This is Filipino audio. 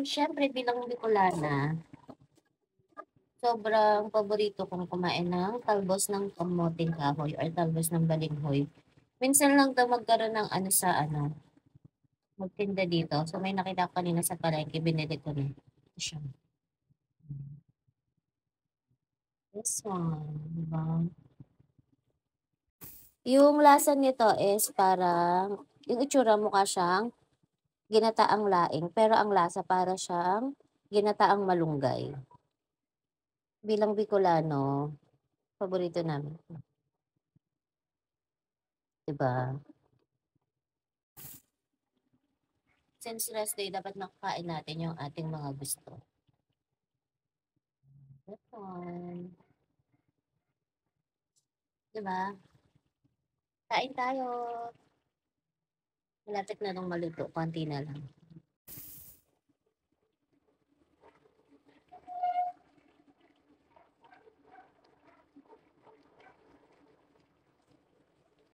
Siyempre bilang Bicolana, sobrang paborito kong kumain ng talbos ng kamoting kahoy or talbos ng balinghoy. Minsan lang daw magkaroon ng magtinda dito. So may nakita ko kanina sa palengke, binili ko na. Ito siya. This one, diba? Yung lasa nito is parang, yung itsura mukha siyang ginataang laing, pero ang lasa para siyang ginataang malunggay. Bilang Bicolano, paborito namin. Diba? Since rest day, dapat makakain natin yung ating mga gusto. That one. Diba? Kain tayo. Malapit na nung maluto. Konti na lang.